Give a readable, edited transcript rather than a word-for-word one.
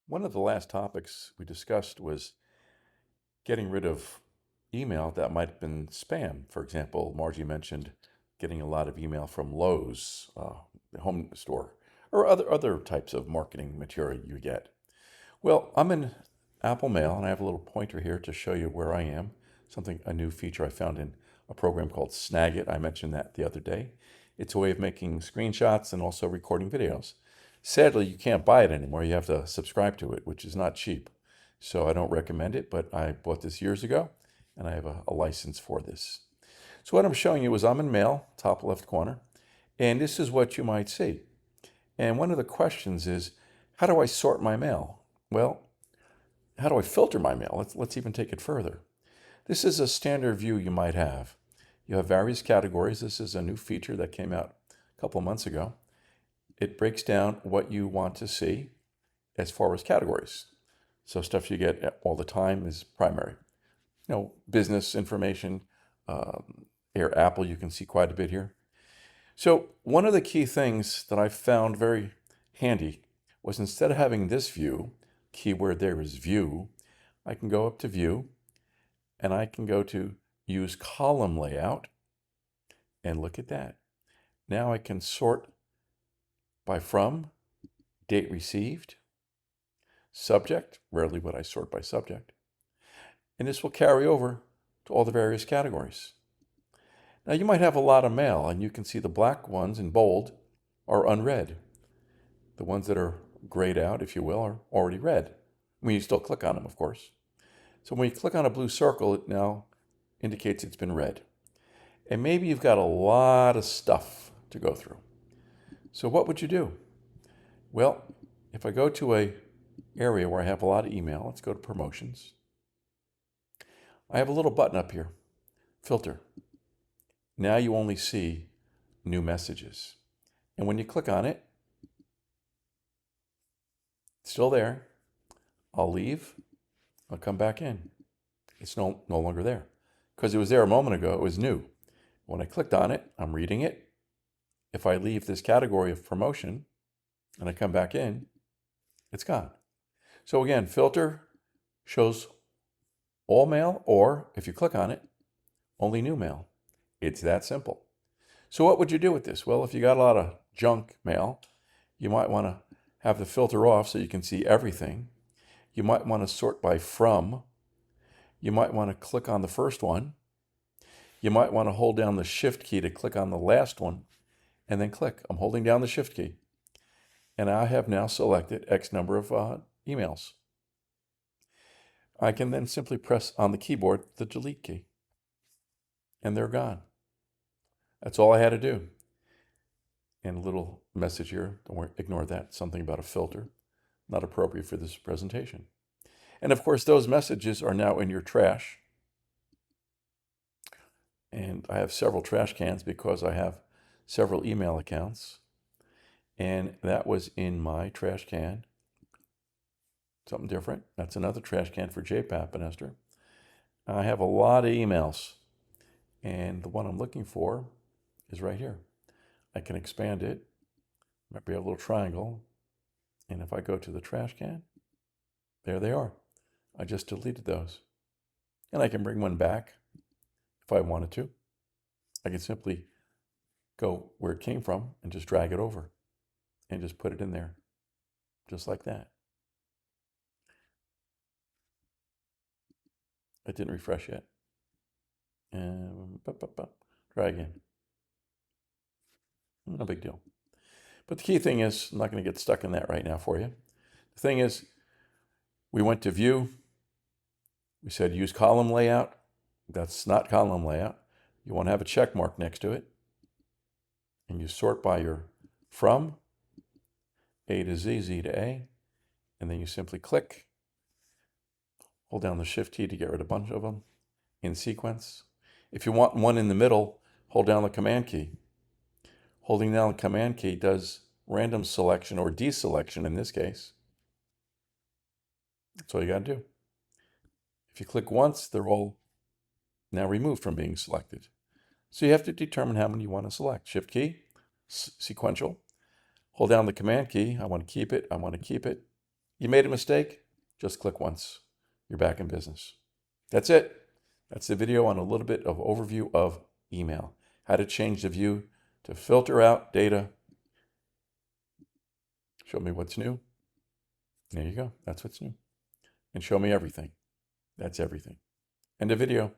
One of the last topics we discussed was getting rid of email that might have been spam. For example, Margie mentioned getting a lot of email from Lowe's, the home store, or other types of marketing material you get. Well, I'm in Apple Mail, and I have a little pointer here to show you where I am. A new feature I found in a program called Snagit. I mentioned that the other day. It's a way of making screenshots and also recording videos. Sadly, you can't buy it anymore. You have to subscribe to it, which is not cheap. So I don't recommend it, but I bought this years ago, and I have a license for this. So what I'm showing you is I'm in Mail, top left corner, and this is what you might see. And one of the questions is, how do I sort my mail? Well, how do I filter my mail? Let's even take it further. This is a standard view you might have. You have various categories. This is a new feature that came out a couple of months ago. It breaks down what you want to see as far as categories. So stuff you get all the time is primary. Business information, Apple, you can see quite a bit here. So one of the key things that I found very handy was instead of having this view, keyword there is view, I can go up to view and I can go to use column layout and look at that. Now I can sort by from, date received, subject, rarely would I sort by subject, and this will carry over to all the various categories. Now you might have a lot of mail and you can see the black ones in bold are unread. The ones that are grayed out, if you will, are already read. I mean, you still click on them, of course. So when you click on a blue circle, it now indicates it's been read. And maybe you've got a lot of stuff to go through. So what would you do? Well, if I go to a area where I have a lot of email, let's go to promotions. I have a little button up here, filter. Now you only see new messages. And when you click on it, it's still there. I'll leave. I'll come back in. It's no longer there. Because it was there a moment ago, it was new. When I clicked on it, I'm reading it. If I leave this category of promotion and I come back in, it's gone. So again, filter shows all mail, or if you click on it, only new mail. It's that simple. So what would you do with this? Well, if you got a lot of junk mail, you might want to have the filter off so you can see everything. You might want to sort by from. You might want to click on the first one. You might want to hold down the shift key to click on the last one and then click. I'm holding down the shift key. And I have now selected X number of emails. I can then simply press on the keyboard the delete key. And they're gone. That's all I had to do. And a little message here, ignore that, something about a filter, not appropriate for this presentation. And of course, those messages are now in your trash. And I have several trash cans because I have several email accounts. And that was in my trash can. Something different. That's another trash can for JPAP and Esther. I have a lot of emails. And the one I'm looking for is right here. I can expand it. Might be a little triangle. And if I go to the trash can, there they are. I just deleted those. And I can bring one back if I wanted to. I can simply go where it came from and just drag it over and just put it in there, just like that. It didn't refresh yet. Try again. No big deal. But the key thing is, I'm not going to get stuck in that right now for you. The thing is, we went to view. We said use column layout. That's not column layout. You want to have a check mark next to it. And you sort by your from, A to Z, Z to A. And then you simply click. Hold down the shift key to get rid of a bunch of them in sequence. If you want one in the middle, hold down the command key. Holding down the command key does random selection or deselection in this case. That's all you got to do. If you click once, they're all now removed from being selected. So you have to determine how many you want to select. Shift key, sequential. Hold down the command key. I want to keep it. I want to keep it. You made a mistake? Just click once. You're back in business. That's it. That's the video on a little bit of overview of email. How to change the view to filter out data. Show me what's new. There you go. That's what's new. And show me everything. That's everything. End of video.